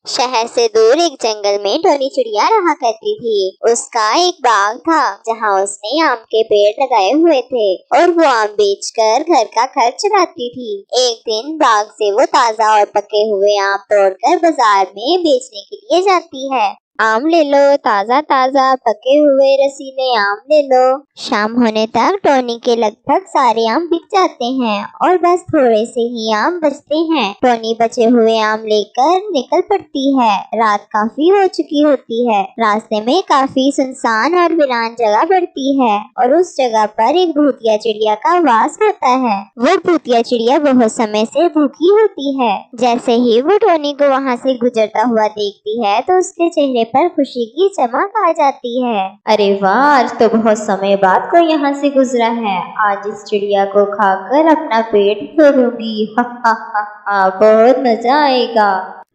शहर से दूर एक जंगल में टोनी चिड़िया रहा करती थी। उसका एक बाग था जहाँ उसने आम के पेड़ लगाए हुए थे और वो आम बेचकर घर का खर्च चलाती थी। एक दिन बाग से वो ताजा और पके हुए आम तोड़कर बाजार में बेचने के लिए जाती है। आम ले लो, ताजा ताजा पके हुए रसीले आम ले लो। शाम होने तक टोनी के लगभग सारे आम बिक जाते हैं और बस थोड़े से ही आम बचते हैं। टोनी बचे हुए आम लेकर निकल पड़ती है। रात काफी हो चुकी होती है। रास्ते में काफी सुनसान और वीरान जगह पड़ती है और उस जगह पर एक भूतिया चिड़िया का वास होता है। वो भूतिया चिड़िया बहुत समय से भूखी होती है। जैसे ही वो टोनी को वहाँ से गुजरता हुआ देखती है तो उसके चेहरे पर खुशी की चमक आ जाती है। अरे वाह, आज तो बहुत समय बाद कोई यहाँ से गुजरा है। आज इस चिड़िया को खाकर अपना पेट भरूंगी। हा हा हा हा, बहुत मजा आएगा।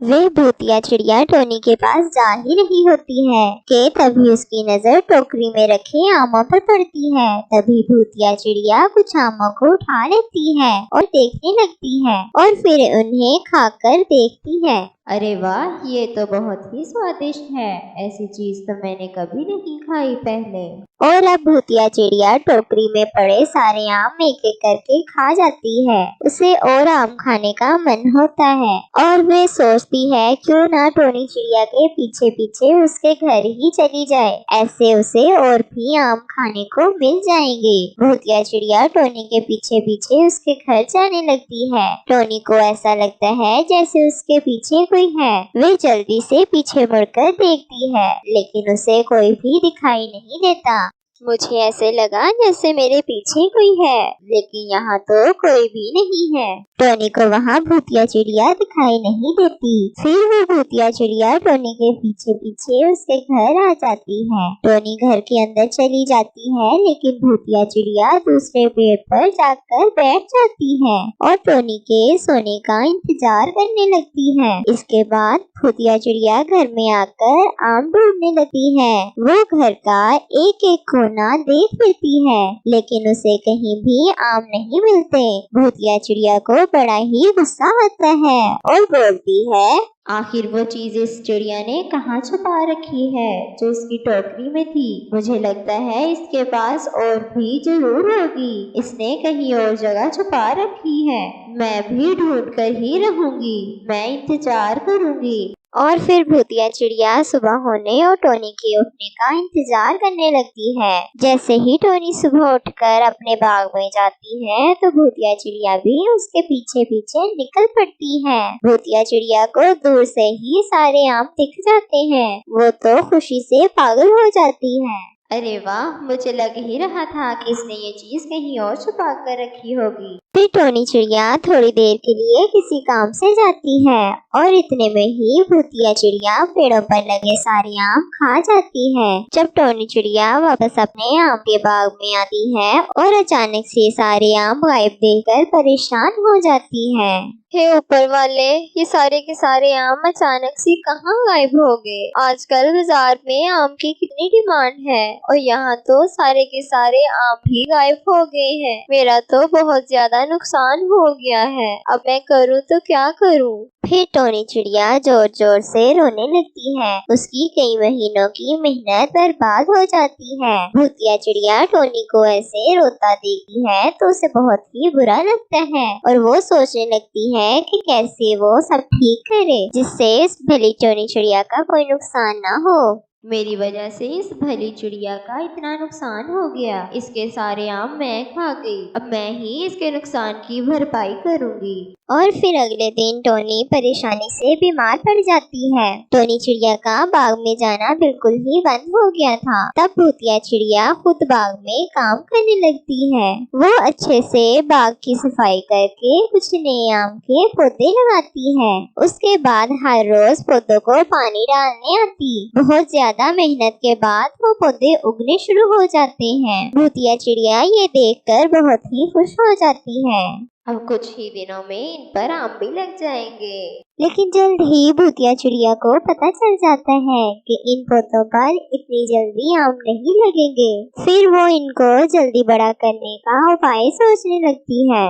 वे भूतिया चिड़िया टोनी के पास जा ही रही होती है कि तभी उसकी नजर टोकरी में रखे आमों पर पड़ती है। तभी भूतिया चिड़िया कुछ आमों को उठा लेती है और देखने लगती है और फिर उन्हें खाकर देखती है। अरे वाह, ये तो बहुत ही स्वादिष्ट है। ऐसी चीज तो मैंने कभी नहीं खाई पहले। और अब भूतिया चिड़िया टोकरी में पड़े सारे आम एक एक करके खा जाती है। उसे और आम खाने का मन होता है और वे सोचती है क्यों ना टोनी चिड़िया के पीछे पीछे उसके घर ही चली जाए। ऐसे उसे और भी आम खाने को मिल जाएंगे। भूतिया चिड़िया टोनी के पीछे पीछे उसके घर जाने लगती है। टोनी को ऐसा लगता है जैसे उसके पीछे कोई है। वे जल्दी से पीछे मुड़कर देखती है लेकिन उसे कोई भी दिखाई नहीं देता। मुझे ऐसे लगा जैसे मेरे पीछे कोई है, लेकिन यहाँ तो कोई भी नहीं है। टोनी को वहाँ भूतिया चिड़िया दिखाई नहीं देती। फिर वो भूतिया चिड़िया टोनी के पीछे पीछे उसके घर आ जाती है। टोनी घर के अंदर चली जाती है लेकिन भूतिया चिड़िया दूसरे पेड़ पर जाकर बैठ जाती है और टोनी के सोने का इंतजार करने लगती है। इसके बाद भूतिया चिड़िया घर में आकर आम ढूंढने लगती है। वो घर का एक एक कोना देख लेती है लेकिन उसे कहीं भी आम नहीं मिलते। भूतिया चिड़िया को बड़ा ही गुस्सा आता है और बोलती है, आखिर वो चीज इस चिड़िया ने कहाँ छुपा रखी है जो इसकी टोकरी में थी। मुझे लगता है इसके पास और भी जरूर होगी। इसने कहीं और जगह छुपा रखी है। मैं भी ढूंढ कर ही रहूंगी। मैं इंतजार करूंगी। और फिर भूतिया चिड़िया सुबह होने और टोनी के उठने का इंतजार करने लगती है। जैसे ही टोनी सुबह उठकर अपने बाग में जाती है तो भूतिया चिड़िया भी उसके पीछे पीछे निकल पड़ती है। भूतिया चिड़िया को दूर से ही सारे आम दिख जाते हैं। वो तो खुशी से पागल हो जाती है। अरे वाह, मुझे लग ही रहा था कि इसने ये चीज कहीं और छुपा कर रखी होगी। फिर टोनी चिड़िया थोड़ी देर के लिए किसी काम से जाती है और इतने में ही भूतिया चिड़िया पेड़ों पर लगे सारे आम खा जाती है। जब टोनी चिड़िया वापस अपने आम के बाग में आती है और अचानक से सारे आम गायब देखकर परेशान हो जाती है। हे ऊपर वाले, ये सारे के सारे आम अचानक से कहाँ गायब हो गए? आजकल बाजार में आम की कितनी डिमांड है और यहाँ तो सारे के सारे आम भी गायब हो गए हैं। मेरा तो बहुत ज्यादा नुकसान हो गया है। अब मैं करूँ तो क्या करूँ? फिर टोनी चिड़िया जोर जोर से रोने लगती है। उसकी कई महीनों की मेहनत बर्बाद हो जाती है। भूतिया चिड़िया टोनी को ऐसे रोता देखती है तो उसे बहुत ही बुरा लगता है और वो सोचने लगती है कि कैसे वो सब ठीक करे जिससे इस भली टोनी चिड़िया का कोई नुकसान ना हो। मेरी वजह से इस भली चिड़िया का इतना नुकसान हो गया। इसके सारे आम मैं खा गई। अब मैं ही इसके नुकसान की भरपाई करूंगी। और फिर अगले दिन टोनी परेशानी से बीमार पड़ जाती है। टोनी चिड़िया का बाग में जाना बिल्कुल ही बंद हो गया था। तब भूतिया चिड़िया खुद बाग में काम करने लगती है। वो अच्छे से बाग की सफाई करके कुछ नए आम के पौधे लगाती है। उसके बाद हर रोज पौधों को पानी डालने आती। बहुत ज्यादा मेहनत के बाद वो पौधे उगने शुरू हो जाते हैं। भूतिया चिड़िया ये देखकर बहुत ही खुश हो जाती है। अब कुछ ही दिनों में इन पर आम भी लग जाएंगे। लेकिन जल्द ही भूतिया चिड़िया को पता चल जाता है कि इन पौधों पर इतनी जल्दी आम नहीं लगेंगे। फिर वो इनको जल्दी बड़ा करने का उपाय सोचने लगती है।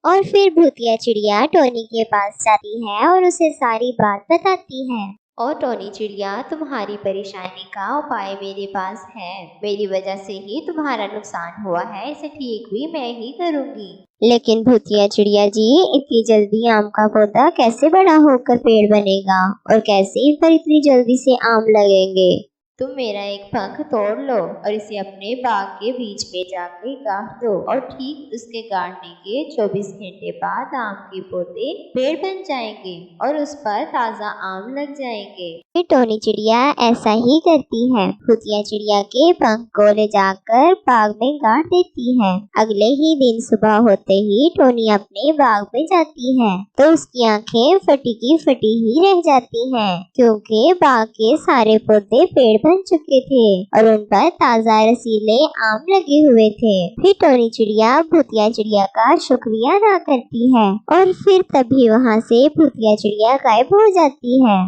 और फिर भूतिया चिड़िया टोनी के पास जाती है और उसे सारी बात बताती है। और टोनी चिड़िया, तुम्हारी परेशानी का उपाय मेरे पास है। मेरी वजह से ही तुम्हारा नुकसान हुआ है, इसे ठीक भी मैं ही करूँगी। लेकिन भूतिया चिड़िया जी, इतनी जल्दी आम का पौधा कैसे बड़ा होकर पेड़ बनेगा और कैसे इन पर इतनी जल्दी से आम लगेंगे? तुम मेरा एक पंख तोड़ लो और इसे अपने बाग के बीच में जाकर गाड़ दो और ठीक उसके गाड़ने के 24 घंटे बाद आम के पौधे पेड़ बन जाएंगे और उस पर ताज़ा आम लग जाएंगे। फिर टोनी चिड़िया ऐसा ही करती है। भूतिया चिड़िया के पंख को ले जाकर बाग में गाड़ देती है। अगले ही दिन सुबह होते ही टोनी अपने बाग में जाती है तो उसकी आंखें फटी की फटी ही रह जाती हैं, क्योंकि बाग के सारे पौधे पेड़ बन चुके थे और उन पर ताज़ा रसीले आम लगे हुए थे। फिर टोनी चिड़िया भूतिया चिड़िया का शुक्रिया अदा करती है और फिर तभी वहाँ से भूतिया चिड़िया गायब हो जाती है।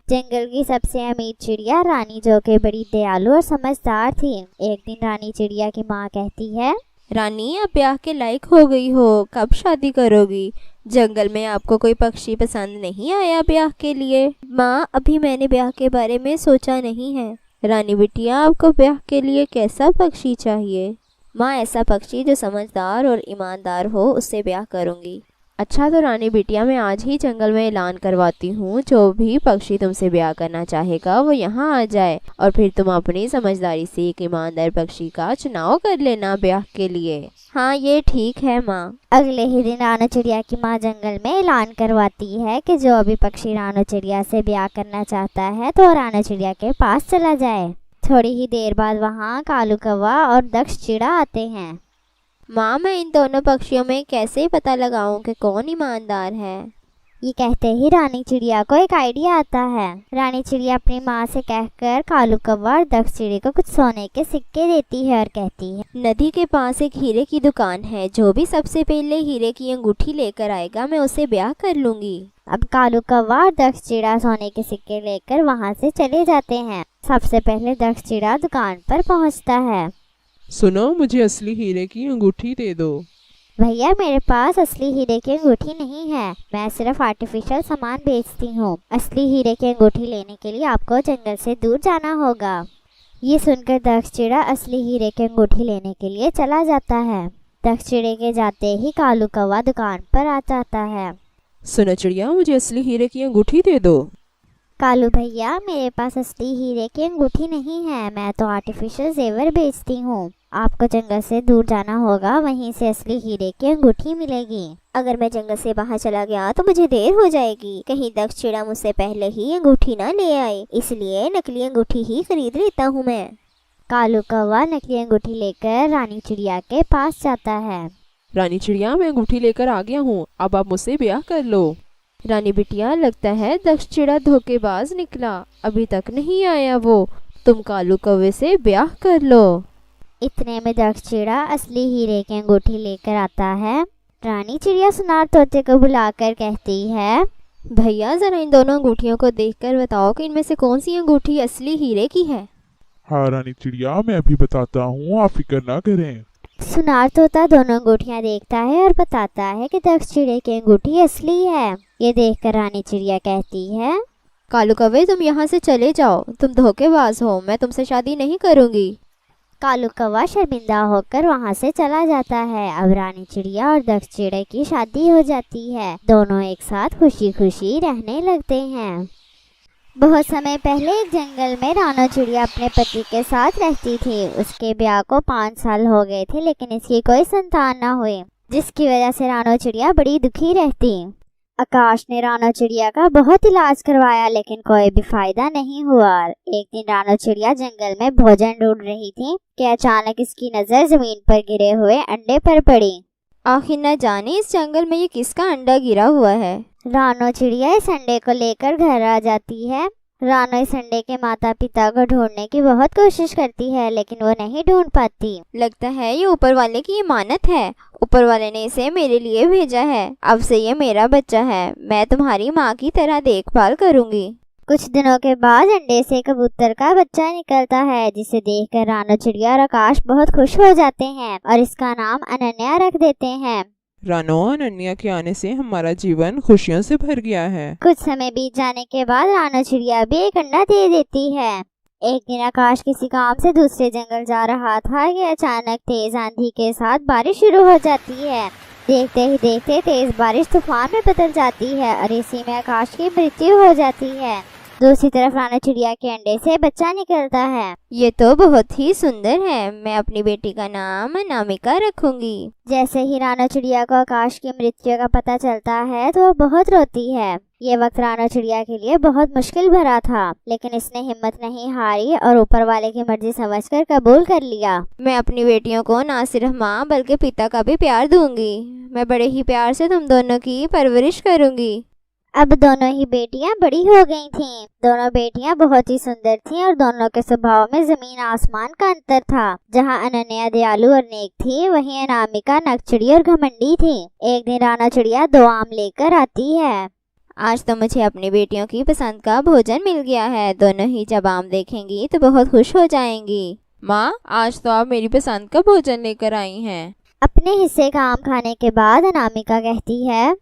जंगल की सबसे अमीर चिड़िया रानी, जो कि बड़ी दयालु और समझदार थी। एक दिन रानी चिड़िया की माँ कहती है, रानी, अब ब्याह के लायक हो गई हो, कब शादी करोगी? जंगल में आपको कोई पक्षी पसंद नहीं आया ब्याह के लिए? माँ, अभी मैंने ब्याह के बारे में सोचा नहीं है। रानी बिटिया, आपको ब्याह के लिए कैसा पक्षी चाहिए? माँ, ऐसा पक्षी जो समझदार और ईमानदार हो, उससे ब्याह करूँगी। अच्छा, तो रानी बिटिया, मैं आज ही जंगल में ऐलान करवाती हूँ, जो भी पक्षी तुमसे ब्याह करना चाहेगा वो यहाँ आ जाए और फिर तुम अपनी समझदारी से एक ईमानदार पक्षी का चुनाव कर लेना ब्याह के लिए। हाँ, ये ठीक है माँ। अगले ही दिन रानी चिड़िया की माँ जंगल में ऐलान करवाती है कि जो भी पक्षी रानी चिड़िया से ब्याह करना चाहता है तो रानी चिड़िया के पास चला जाए। थोड़ी ही देर बाद वहाँ कालू कौवा और दक्ष चिड़ा आते हैं। माँ, मैं इन दोनों पक्षियों में कैसे पता लगाऊं कि कौन ईमानदार है? ये कहते ही रानी चिड़िया को एक आइडिया आता है। रानी चिड़िया अपनी माँ से कहकर कालू कौवा और दक्ष चिड़ी को कुछ सोने के सिक्के देती है और कहती है, नदी के पास एक हीरे की दुकान है, जो भी सबसे पहले हीरे की अंगूठी लेकर आएगा मैं उसे ब्याह कर लूंगी। अब कालू कौवा और दक्ष चिड़ा सोने के सिक्के लेकर वहाँ से चले जाते हैं। सबसे पहले दक्ष चिड़ा दुकान पर पहुँचता है। सुनो, मुझे असली हीरे की अंगूठी दे दो। भैया, मेरे पास असली हीरे की अंगूठी नहीं है, मैं सिर्फ आर्टिफिशियल सामान बेचती हूँ। असली हीरे की अंगूठी लेने के लिए आपको जंगल से दूर जाना होगा। ये सुनकर दक्ष चिड़ा असली हीरे की अंगूठी लेने के लिए चला जाता है। दक्ष चिड़े के जाते ही कालू कौवा दुकान पर आ जाता है। सुनो चिड़िया, मुझे असली हीरे की अंगूठी दे दो। कालू भैया, मेरे पास असली हीरे की अंगूठी नहीं है, मैं तो आर्टिफिशियल जेवर बेचती हूँ। आपको जंगल से दूर जाना होगा, वहीं से असली हीरे की अंगूठी मिलेगी। अगर मैं जंगल से बाहर चला गया तो मुझे देर हो जाएगी, कहीं दक्ष चिड़ा मुझसे पहले ही अंगूठी ना ले आए, इसलिए नकली अंगूठी ही खरीद लेता हूँ मैं। कालू कौवा नकली अंगूठी लेकर रानी चिड़िया के पास जाता है। रानी चिड़िया, मैं अंगूठी लेकर आ गया हूँ, अब आप मुझसे ब्याह कर लो। रानी बिटिया, लगता है दक्ष चिड़ा धोखेबाज निकला, अभी तक नहीं आया वो। तुम कालू कौवे से ब्याह कर लो। इतने में दक्ष चिड़ा असली हीरे की अंगूठी लेकर आता है। रानी चिड़िया सुनार तोते को बुलाकर कहती है, भैया, जरा इन दोनों अंगूठियों को देखकर बताओ कि इनमें से कौन सी अंगूठी असली हीरे की है। हाँ रानी चिड़िया, मैं अभी बताता हूँ, आप फिक्र ना करें। सुनार तोता दोनों अंगूठियां देखता है और बताता है कि दक्ष चिड़े की अंगूठी असली है। ये देखकर रानी चिड़िया कहती है, कालू कौवे, तुम यहाँ से चले जाओ, तुम धोखेबाज हो, मैं तुमसे शादी नहीं करूँगी। कालू कौवा शर्मिंदा होकर वहाँ से चला जाता है। अब रानी चिड़िया और दक्ष चिड़े की शादी हो जाती है। दोनों एक साथ खुशी खुशी रहने लगते हैं। बहुत समय पहले एक जंगल में रानी चिड़िया अपने पति के साथ रहती थी। उसके ब्याह को 5 साल हो गए थे, लेकिन इसकी कोई संतान न हुई, जिसकी वजह से रानी चिड़िया बड़ी दुखी रहती। आकाश ने रानी चिड़िया का बहुत इलाज करवाया, लेकिन कोई भी फायदा नहीं हुआ। एक दिन रानी चिड़िया जंगल में भोजन ढूंढ रही थी कि अचानक इसकी नजर जमीन पर गिरे हुए अंडे पर पड़ी। आखिर न जाने इस जंगल में ये किसका अंडा गिरा हुआ है। रानी चिड़िया इस अंडे को लेकर घर आ जाती है। रानी इस अंडे के माता पिता को ढूंढने की बहुत कोशिश करती है, लेकिन वो नहीं ढूंढ पाती। लगता है ये ऊपर वाले की इमानत है, ऊपर वाले ने इसे मेरे लिए भेजा है। अब से ये मेरा बच्चा है, मैं तुम्हारी माँ की तरह देखभाल करूँगी। कुछ दिनों के बाद अंडे से कबूतर का बच्चा निकलता है, जिसे देखकर रानी चिड़िया और आकाश बहुत खुश हो जाते हैं और इसका नाम अनन्या रख देते हैं। रानो और अनन्या के आने से हमारा जीवन खुशियों से भर गया है। कुछ समय बीत जाने के बाद रानो चिड़िया भी एक अंडा दे देती है। एक दिन आकाश किसी काम से दूसरे जंगल जा रहा था कि अचानक तेज आंधी के साथ बारिश शुरू हो जाती है। देखते ही देखते तेज बारिश तूफान में बदल जाती है और इसी में आकाश की मृत्यु हो जाती है। दूसरी तरफ रानो चिड़िया के अंडे से बच्चा निकलता है। ये तो बहुत ही सुंदर है। मैं अपनी बेटी का नाम अनामिका रखूंगी। जैसे ही रानो चिड़िया को आकाश की मृत्यु का पता चलता है तो वो बहुत रोती है। ये वक्त रानो चिड़िया के लिए बहुत मुश्किल भरा था, लेकिन इसने हिम्मत नहीं हारी और ऊपर वाले की मर्जी समझकर कबूल कर लिया। मैं अपनी बेटियों को ना सिर्फ माँ बल्कि पिता का भी प्यार दूंगी। मैं बड़े ही प्यार से तुम दोनों की परवरिश करूंगी। अब दोनों ही बेटियां बड़ी हो गई थीं। दोनों बेटियां बहुत ही सुंदर थीं और दोनों के स्वभाव में जमीन आसमान का अंतर था। जहां अनन्या दयालु और नेक थी, वहीं अनामिका नकचिड़ी और घमंडी थी। एक दिन रानो चिड़िया 2 आम लेकर आती है। आज तो मुझे अपनी बेटियों की पसंद का भोजन मिल गया है। दोनों ही जब आम देखेंगी तो बहुत खुश हो जाएंगी। माँ, आज तो आप मेरी पसंद का भोजन लेकर आई हैं। अपने हिस्से का आम खाने के बाद अनामिका कहती है,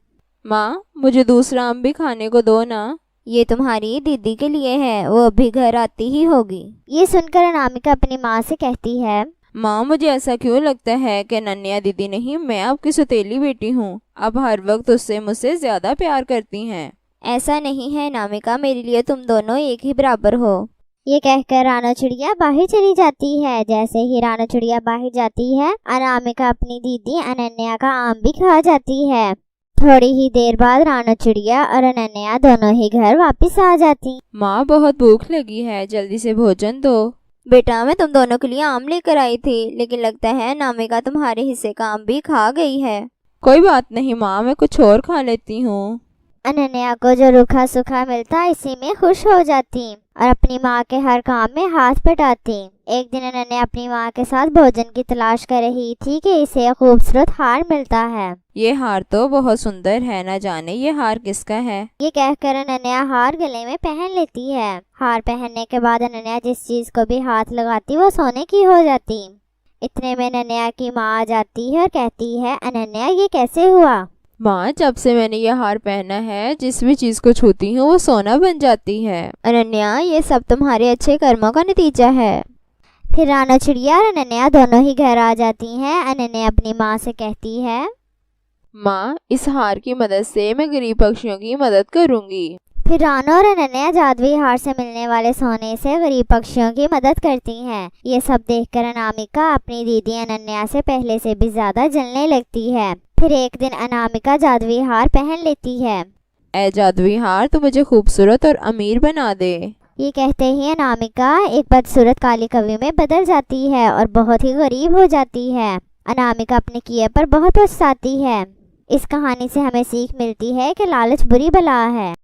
माँ, मुझे दूसरा आम भी खाने को दो ना। ये तुम्हारी दीदी के लिए है, वो अभी घर आती ही होगी। ये सुनकर अनामिका अपनी माँ से कहती है, माँ, मुझे ऐसा क्यों लगता है कि अनन्या दीदी नहीं, मैं आपकी सौतेली बेटी हूँ। अब हर वक्त उससे मुझसे ज्यादा प्यार करती हैं। ऐसा नहीं है अनामिका, मेरे लिए तुम दोनों एक ही बराबर हो। ये कहकर रानो चिड़िया बाहर चली जाती है। जैसे ही रानो चिड़िया बाहर जाती है, अनामिका अपनी दीदी अनन्या का आम भी खा जाती है। थोड़ी ही देर बाद रानो चिड़िया और अनन्या दोनों ही घर वापस आ जाती। माँ, बहुत भूख लगी है, जल्दी से भोजन दो। बेटा, मैं तुम दोनों के लिए आम लेकर आई थी, लेकिन लगता है अनामिका तुम्हारे हिस्से का आम भी खा गई है। कोई बात नहीं माँ, मैं कुछ और खा लेती हूँ। अनन्या को जो रूखा सूखा मिलता इसी में खुश हो जाती और अपनी माँ के हर काम में हाथ बटाती। एक दिन अनन्या अपनी माँ के साथ भोजन की तलाश कर रही थी कि इसे एक खूबसूरत हार मिलता है। ये हार तो बहुत सुंदर है, न जाने ये हार किसका है। ये कहकर अनन्या हार गले में पहन लेती है। हार पहनने के बाद अनन्या जिस चीज को भी हाथ लगाती वो सोने की हो जाती। इतने में अनन्या की माँ आ जाती है और कहती है, अनन्या ये कैसे हुआ? माँ, जब से मैंने ये हार पहना है, जिस भी चीज को छूती हूँ वो सोना बन जाती है। अनन्या, ये सब तुम्हारे अच्छे कर्मों का नतीजा है। फिर रानो चिड़िया और अनन्या दोनों ही घर आ जाती हैं। अनन्या अपनी माँ से कहती है, माँ, इस हार की मदद से मैं गरीब पक्षियों की मदद करूँगी। फिर रानो और अनन्या जादुई हार से मिलने वाले सोने से गरीब पक्षियों की मदद करती हैं। ये सब देखकर अनामिका अपनी दीदी अनन्या से पहले से भी ज्यादा जलने लगती है। फिर एक दिन अनामिका जादुई हार पहन लेती है। ऐ जादुई हार, तो मुझे खूबसूरत और अमीर बना दे। ये कहते ही अनामिका एक बदसूरत काली कवि में बदल जाती है और बहुत ही गरीब हो जाती है। अनामिका अपने किए पर बहुत पछताती है। इस कहानी से हमें सीख मिलती है कि लालच बुरी बला है।